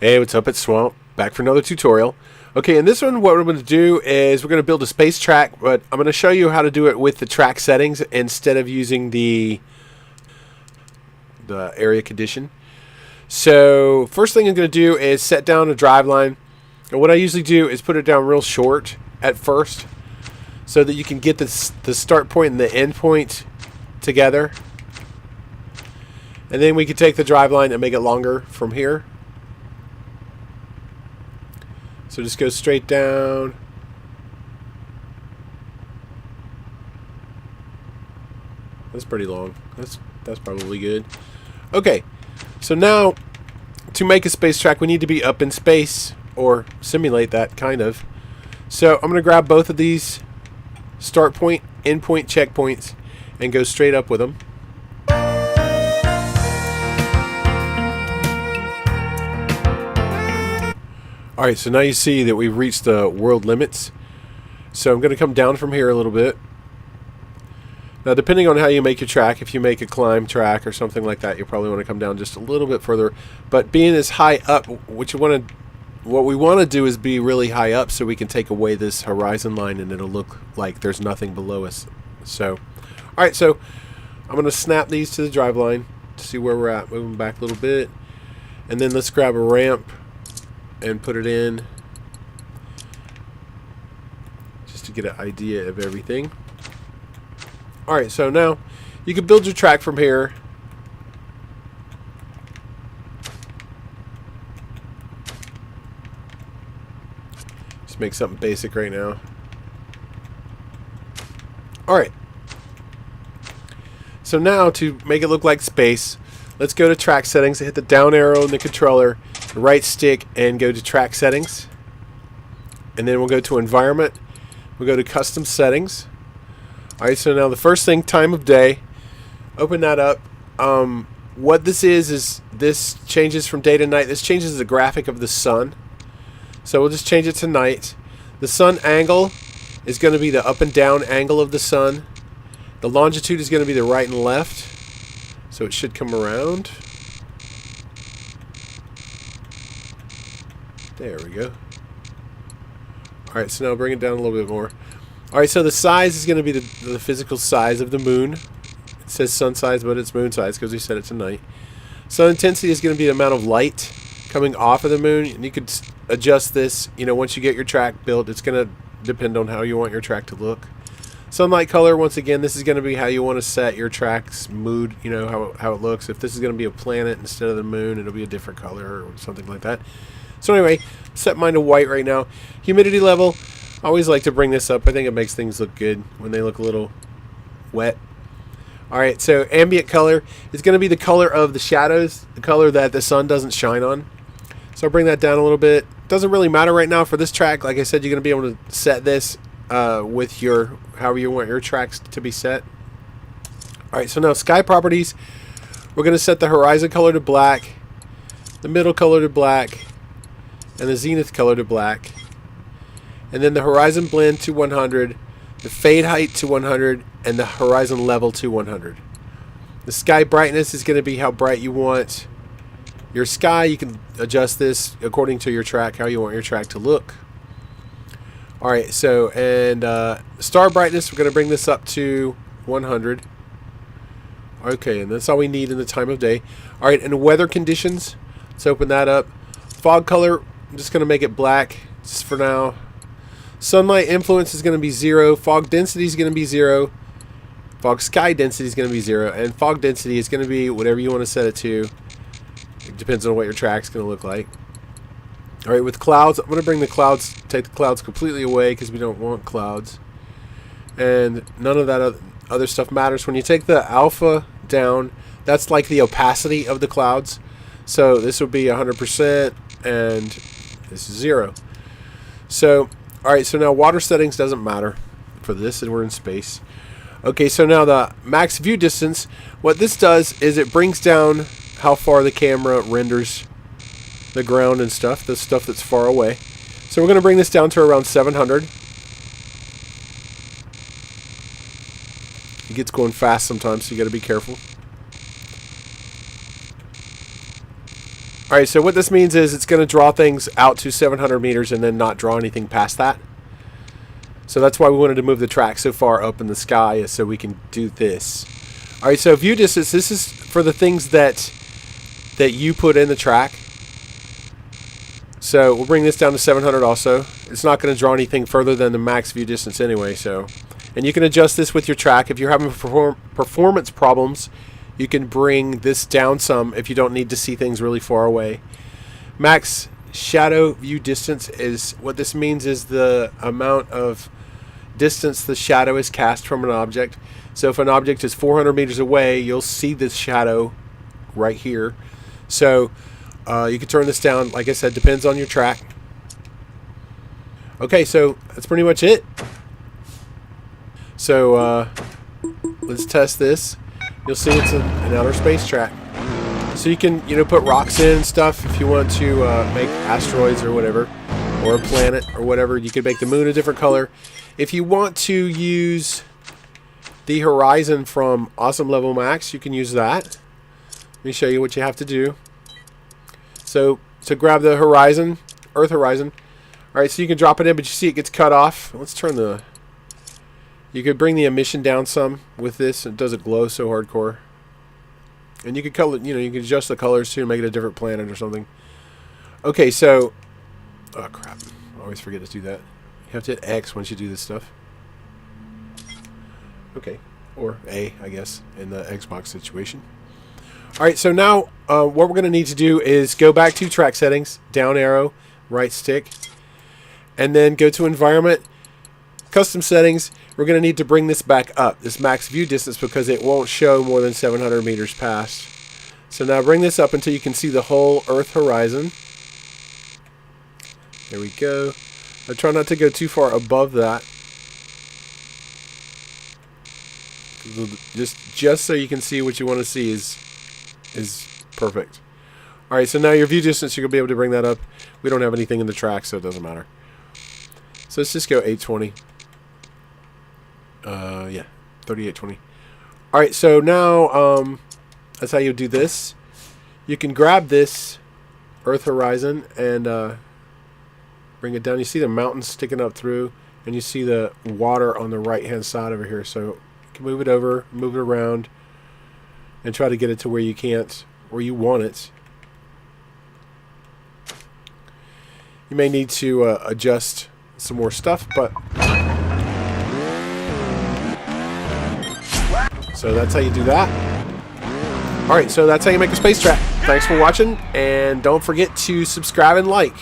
Hey, what's up? It's Swamp. Back for another tutorial. Okay, in this one, what we're going to do is we're going to build a space track, but I'm going to show you how to do it with the track settings instead of using the area condition. So, first thing I'm going to do is set down a drive line. And what I usually do is put it down real short at first so that you can get the start point and the end point together. And then we can take the drive line and make it longer from here. So just go straight down. That's pretty long. That's probably good. Okay, so now to make a space track, we need to be up in space or simulate that kind of. So I'm going to grab both of these start point, end point checkpoints and go straight up with them. Alright, so now you see that we've reached the world limits. So I'm going to come down from here a little bit. Now, depending on how you make your track, if you make a climb track or something like that, you'll probably want to come down just a little bit further. But being as high up, what we want to do is be really high up so we can take away this horizon line and it'll look like there's nothing below us. So, alright, so I'm going to snap these to the drive line to see where we're at. Moving back a little bit. And then let's grab a ramp and put it in just to get an idea of everything. Alright, so now you can build your track from here. Just make something basic right now. Alright. So now to make it look like space, let's go to track settings, hit the down arrow in the controller, right stick, and go to track settings. And then we'll go to environment. We'll go to custom settings. Alright, so now the first thing, time of day. Open that up. What this is this changes from day to night. This changes the graphic of the sun. So we'll just change it to night. The sun angle is going to be the up and down angle of the sun. The longitude is going to be the right and left. So it should come around. There we go. Alright, so now bring it down a little bit more. Alright, so the size is going to be the physical size of the moon. It says sun size, but it's moon size because we set it to night. Sun intensity is going to be the amount of light coming off of the moon. And you could adjust this, once you get your track built. It's going to depend on how you want your track to look. Sunlight color, once again, this is going to be how you want to set your track's mood, how it looks. If this is going to be a planet instead of the moon, it'll be a different color or something like that. So anyway, set mine to white right now. Humidity level, I always like to bring this up. I think it makes things look good when they look a little wet. Alright, so ambient color is going to be the color of the shadows, the color that the sun doesn't shine on. So I'll bring that down a little bit. Doesn't really matter right now for this track. Like I said, you're going to be able to set this with your however you want your tracks to be set. Alright, so now sky properties. We're going to set the horizon color to black, the middle color to black, and the zenith color to black. And then the horizon blend to 100, the fade height to 100, and the horizon level to 100. The sky brightness is going to be how bright you want your sky. You can adjust this according to your track, how you want your track to look. Alright, so, and star brightness, we're going to bring this up to 100. Okay, and that's all we need in the time of day. Alright, and weather conditions, let's open that up. Fog color, I'm just going to make it black just for now. Sunlight influence is going to be 0. Fog density is going to be 0. Fog sky density is going to be 0. And fog density is going to be whatever you want to set it to. It depends on what your track's going to look like. Alright, with clouds, I'm going to bring the clouds, take the clouds completely away because we don't want clouds. And none of that other stuff matters. When you take the alpha down, that's like the opacity of the clouds. So this would be 100% and this is 0. So, alright, so now water settings doesn't matter for this, and we're in space. Okay, so now the max view distance, what this does is it brings down how far the camera renders the ground and stuff, the stuff that's far away. So we're going to bring this down to around 700. It gets going fast sometimes, so you got to be careful. Alright, so what this means is it's going to draw things out to 700 meters and then not draw anything past that. So that's why we wanted to move the track so far up in the sky, is so we can do this. Alright, so view distance, this is for the things that you put in the track. So we'll bring this down to 700 also. It's not going to draw anything further than the max view distance anyway. So, and you can adjust this with your track. If you're having performance problems, you can bring this down some if you don't need to see things really far away. Max shadow view distance is, what this means is the amount of distance the shadow is cast from an object. So if an object is 400 meters away, you'll see this shadow right here. So you can turn this down, like I said, depends on your track. Okay, so that's pretty much it. So let's test this. You'll see it's an outer space track. So you can, put rocks in and stuff if you want to make asteroids or whatever, or a planet or whatever. You could make the moon a different color. If you want to use the horizon from Awesome Level Max, you can use that. Let me show you what you have to do. So to grab the horizon, Earth horizon. Alright, so you can drop it in, but you see it gets cut off. Let's turn the... You could bring the emission down some with this. It doesn't glow so hardcore. And you could color, you can adjust the colors too, make it a different planet or something. Okay, so... Oh, crap. I always forget to do that. You have to hit X once you do this stuff. Okay. Or A, I guess, in the Xbox situation. Alright, so now what we're going to need to do is go back to track settings, down arrow, right stick, and then go to environment, custom settings. We're going to need to bring this back up, this max view distance, because it won't show more than 700 meters past. So now bring this up until you can see the whole Earth horizon. There we go. I try not to go too far above that. Just so you can see what you want to see is perfect. Alright, so now your view distance, you're going to be able to bring that up. We don't have anything in the track, so it doesn't matter. So let's just go 820. Yeah, 3820. Alright, so now that's how you do this. You can grab this Earth horizon and bring it down. You see the mountains sticking up through, and you see the water on the right hand side over here. So you can move it over, move it around, and try to get it to where you can't, where you want it. You may need to adjust some more stuff, but so that's how you do that. Alright, so that's how you make a space track. Thanks for watching, and don't forget to subscribe and like.